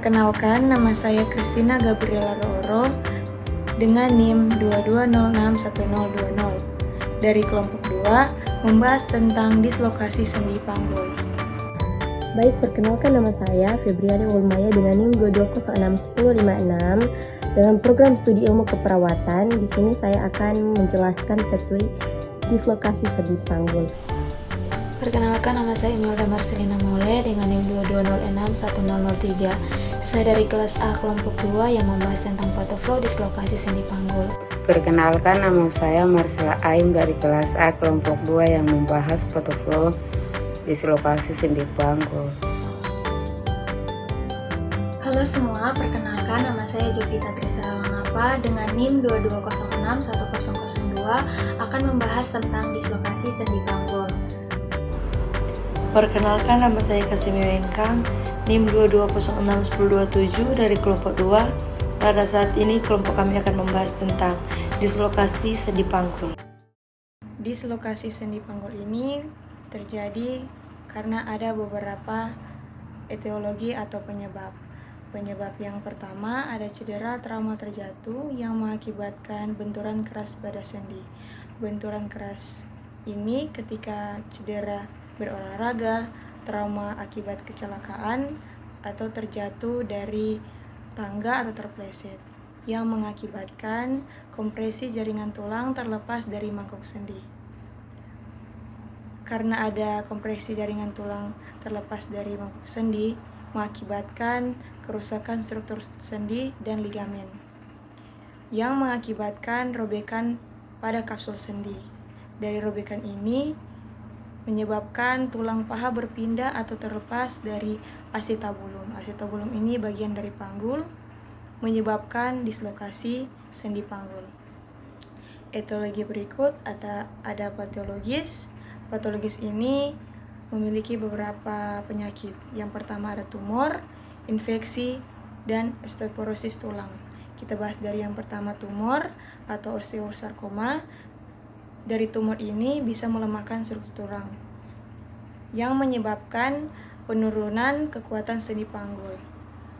Perkenalkan, nama saya Christina Gabriela Roro dengan NIM 22061020 dari kelompok 2 membahas tentang dislokasi sendi panggul. Baik, perkenalkan nama saya Febriani Ulmaya dengan NIM 22061056 dalam program studi ilmu keperawatan. Di sini saya akan menjelaskan pathway dislokasi sendi panggul. Perkenalkan, nama saya Imelda Marcelina Mole dengan NIM 22061003. Saya dari kelas A kelompok 2 yang membahas tentang pathoflow dislokasi sendi panggul. Perkenalkan, nama saya Marcela Aim dari kelas A kelompok 2 yang membahas pathoflow dislokasi sendi panggul. Halo semua, perkenalkan nama saya Jovita Trisara Langapa dengan NIM 22061002 akan membahas tentang dislokasi sendi panggul. Perkenalkan, nama saya Kasimi Wengkang, NIM 22061027 dari kelompok 2. Pada saat ini kelompok kami akan membahas tentang dislokasi sendi panggul. Dislokasi sendi panggul ini terjadi karena ada beberapa etiologi atau penyebab. Penyebab yang pertama ada cedera trauma terjatuh yang mengakibatkan benturan keras pada sendi. Benturan keras ini ketika cedera berolahraga, trauma akibat kecelakaan, atau terjatuh dari tangga atau terpleset yang mengakibatkan kompresi jaringan tulang terlepas dari mangkuk sendi. Karena ada kompresi jaringan tulang terlepas dari mangkuk sendi, mengakibatkan kerusakan struktur sendi dan ligamen yang mengakibatkan robekan pada kapsul sendi. Dari robekan ini menyebabkan tulang paha berpindah atau terlepas dari acetabulum. Acetabulum ini bagian dari panggul, menyebabkan dislokasi sendi panggul. Etiologi berikut ada patologis. Patologis ini memiliki beberapa penyakit. Yang pertama ada tumor, infeksi, dan osteoporosis tulang. Kita bahas dari yang pertama, tumor atau osteosarkoma. Dari tumor ini bisa melemahkan struktur tulang yang menyebabkan penurunan kekuatan sendi panggul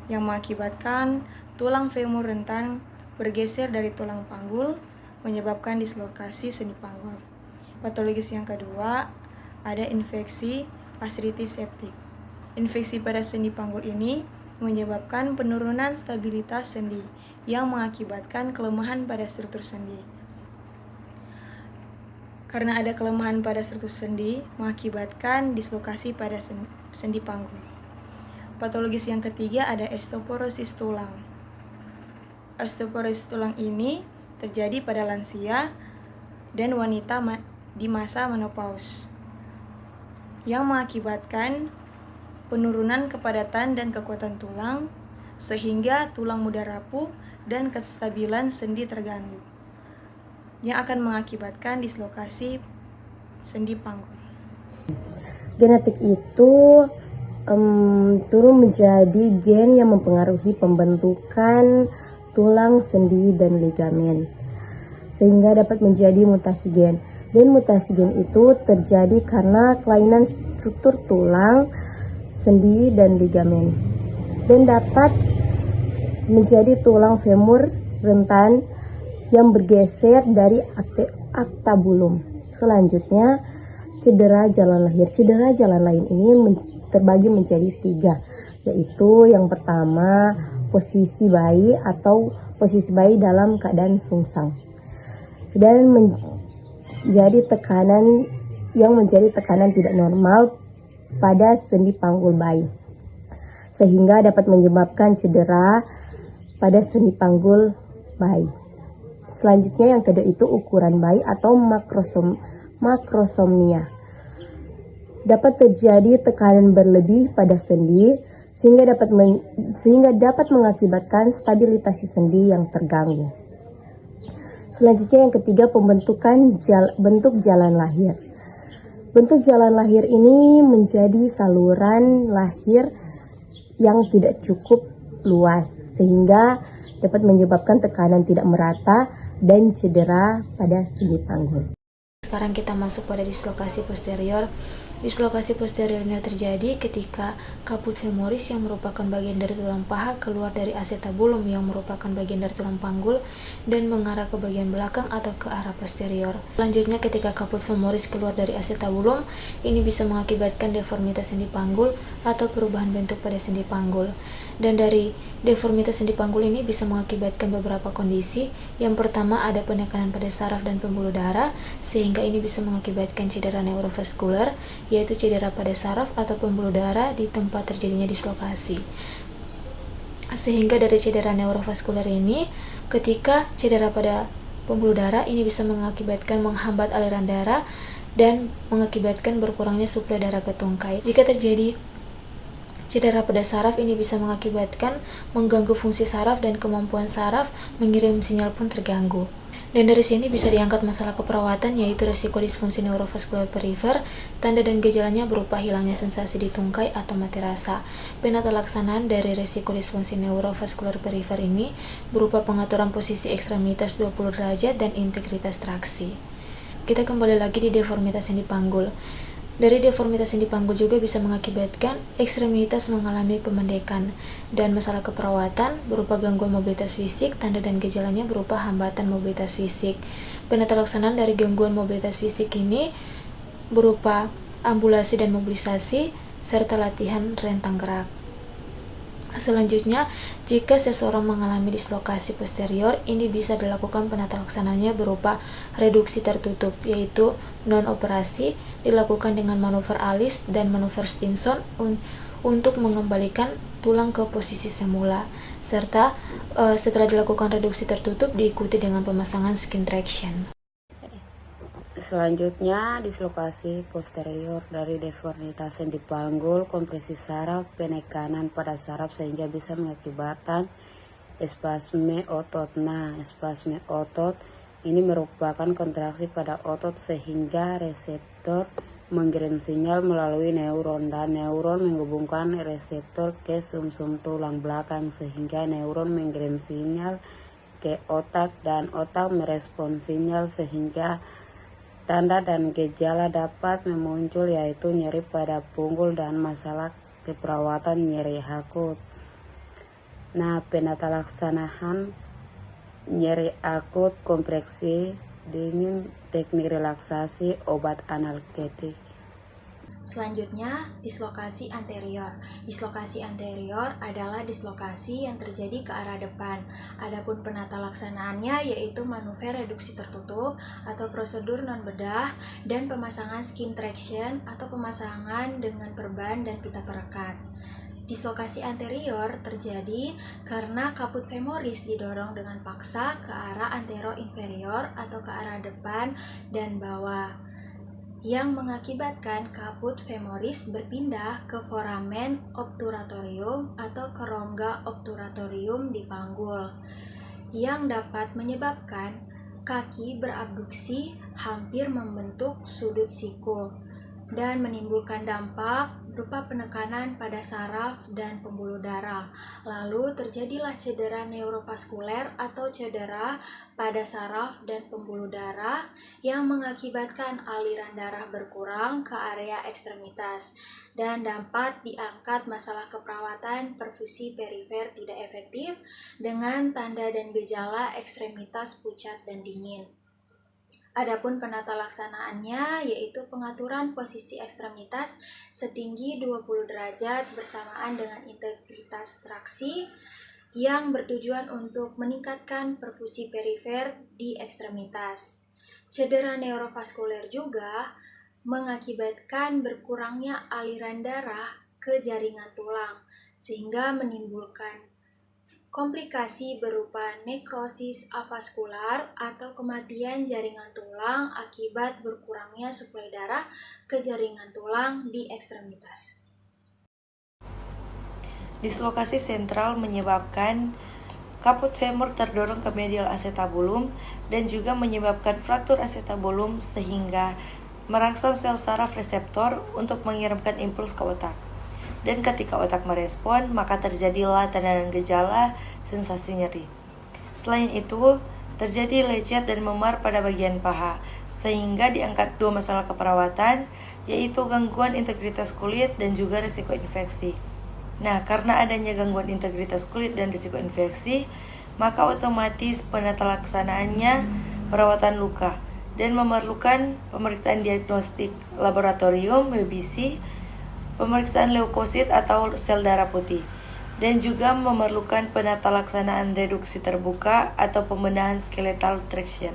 yang mengakibatkan tulang femur rentan bergeser dari tulang panggul menyebabkan dislokasi sendi panggul. Patologis yang kedua ada infeksi artritis septik. Infeksi pada sendi panggul ini menyebabkan penurunan stabilitas sendi yang mengakibatkan kelemahan pada struktur sendi. Karena ada kelemahan pada struktur sendi, mengakibatkan dislokasi pada sendi panggul. Patologis yang ketiga ada osteoporosis tulang. Osteoporosis tulang ini terjadi pada lansia dan wanita di masa menopause, yang mengakibatkan penurunan kepadatan dan kekuatan tulang, sehingga tulang mudah rapuh dan kestabilan sendi terganggu, yang akan mengakibatkan dislokasi sendi panggul. Genetik itu turun menjadi gen yang mempengaruhi pembentukan tulang, sendi, dan ligamen, sehingga dapat menjadi mutasi gen. Dan mutasi gen itu terjadi karena kelainan struktur tulang, sendi, dan ligamen, dan dapat menjadi tulang femur rentan yang bergeser dari acetabulum. Selanjutnya, cedera jalan lahir. Cedera jalan lahir ini terbagi menjadi 3, yaitu yang pertama posisi bayi atau posisi bayi dalam keadaan sungsang, dan menjadi tekanan tidak normal pada sendi panggul bayi, sehingga dapat menyebabkan cedera pada sendi panggul bayi. Selanjutnya yang kedua itu ukuran bayi atau makrosomia. Dapat terjadi tekanan berlebih pada sendi sehingga dapat mengakibatkan stabilitas sendi yang terganggu. Selanjutnya yang ketiga bentuk jalan lahir. Bentuk jalan lahir ini menjadi saluran lahir yang tidak cukup luas sehingga dapat menyebabkan tekanan tidak merata dan cedera pada sendi panggul. Sekarang kita masuk pada dislokasi posterior. Dislokasi posteriornya terjadi ketika caput femoris yang merupakan bagian dari tulang paha keluar dari acetabulum yang merupakan bagian dari tulang panggul dan mengarah ke bagian belakang atau ke arah posterior. Selanjutnya, ketika caput femoris keluar dari acetabulum, ini bisa mengakibatkan deformitas sendi panggul atau perubahan bentuk pada sendi panggul. Dan dari deformitas sendi panggul ini bisa mengakibatkan beberapa kondisi. Yang pertama, ada penekanan pada saraf dan pembuluh darah, sehingga ini bisa mengakibatkan cedera neurovaskular, yaitu cedera pada saraf atau pembuluh darah di tempat terjadinya dislokasi. Sehingga dari cedera neurovaskular ini, ketika cedera pada pembuluh darah ini bisa mengakibatkan menghambat aliran darah dan mengakibatkan berkurangnya suplai darah ke tungkai. Jika terjadi cedera pada saraf, ini bisa mengakibatkan mengganggu fungsi saraf dan kemampuan saraf mengirim sinyal pun terganggu. Dan dari sini bisa diangkat masalah keperawatan, yaitu resiko disfungsi neurovaskular perifer. Tanda dan gejalanya berupa hilangnya sensasi di tungkai atau mati rasa. Penata laksanaan dari resiko disfungsi neurovaskular perifer ini berupa pengaturan posisi ekstremitas 20 derajat dan integritas traksi. Kita kembali lagi di deformitas sendi panggul. Dari deformitas sendi panggul juga bisa mengakibatkan ekstremitas mengalami pemendekan, dan masalah keperawatan berupa gangguan mobilitas fisik. Tanda dan gejalanya berupa hambatan mobilitas fisik. Penata laksanaan dari gangguan mobilitas fisik ini berupa ambulasi dan mobilisasi serta latihan rentang gerak. Selanjutnya, jika seseorang mengalami dislokasi posterior, ini bisa dilakukan penata laksanaannya berupa reduksi tertutup, yaitu non-operasi, dilakukan dengan manuver alis dan manuver Stimson untuk mengembalikan tulang ke posisi semula, serta setelah dilakukan reduksi tertutup diikuti dengan pemasangan skin traction. Selanjutnya, dislokasi posterior dari deformitas sendi panggul, kompresi saraf, penekanan pada saraf sehingga bisa mengakibatkan espasme otot. Nah, espasme otot ini merupakan kontraksi pada otot sehingga reseptor mengirim sinyal melalui neuron, dan neuron menghubungkan reseptor ke sumsum tulang belakang sehingga neuron mengirim sinyal ke otak dan otak merespon sinyal, sehingga tanda dan gejala dapat muncul, yaitu nyeri pada punggung dan masalah keperawatan nyeri akut. Nah, penata laksanaan nyeri akut, kompreksi dingin, teknik relaksasi, obat analgetik. Selanjutnya, dislokasi anterior. Dislokasi anterior adalah dislokasi yang terjadi ke arah depan. Adapun penata laksanaannya yaitu manuver reduksi tertutup atau prosedur non-bedah dan pemasangan skin traction atau pemasangan dengan perban dan pita perekat. Dislokasi anterior terjadi karena caput femoris didorong dengan paksa ke arah antero-inferior atau ke arah depan dan bawah, yang mengakibatkan caput femoris berpindah ke foramen obturatorium atau ke rongga obturatorium di panggul, yang dapat menyebabkan kaki berabduksi hampir membentuk sudut siku dan menimbulkan dampak berupa penekanan pada saraf dan pembuluh darah. Lalu terjadilah cedera neurovaskuler atau cedera pada saraf dan pembuluh darah yang mengakibatkan aliran darah berkurang ke area ekstremitas, dan dapat diangkat masalah keperawatan perfusi perifer tidak efektif dengan tanda dan gejala ekstremitas pucat dan dingin. Adapun penata laksanaannya yaitu pengaturan posisi ekstremitas setinggi 20 derajat bersamaan dengan integritas traksi yang bertujuan untuk meningkatkan perfusi perifer di ekstremitas. Cedera neurovaskuler juga mengakibatkan berkurangnya aliran darah ke jaringan tulang sehingga menimbulkan komplikasi berupa nekrosis avaskular atau kematian jaringan tulang akibat berkurangnya suplai darah ke jaringan tulang di ekstremitas. Dislokasi sentral menyebabkan caput femur terdorong ke medial acetabulum dan juga menyebabkan fraktur acetabulum sehingga merangsang sel saraf reseptor untuk mengirimkan impuls ke otak. Dan ketika otak merespon, maka terjadilah tanda dan gejala sensasi nyeri. Selain itu, terjadi lecet dan memar pada bagian paha, sehingga diangkat 2 masalah keperawatan, yaitu gangguan integritas kulit dan juga risiko infeksi. Nah, karena adanya gangguan integritas kulit dan risiko infeksi, maka otomatis penata laksanaannya perawatan luka dan memerlukan pemeriksaan diagnostik laboratorium (WBC), pemeriksaan leukosit atau sel darah putih, dan juga memerlukan penata laksanaan reduksi terbuka atau pembenahan skeletal traction.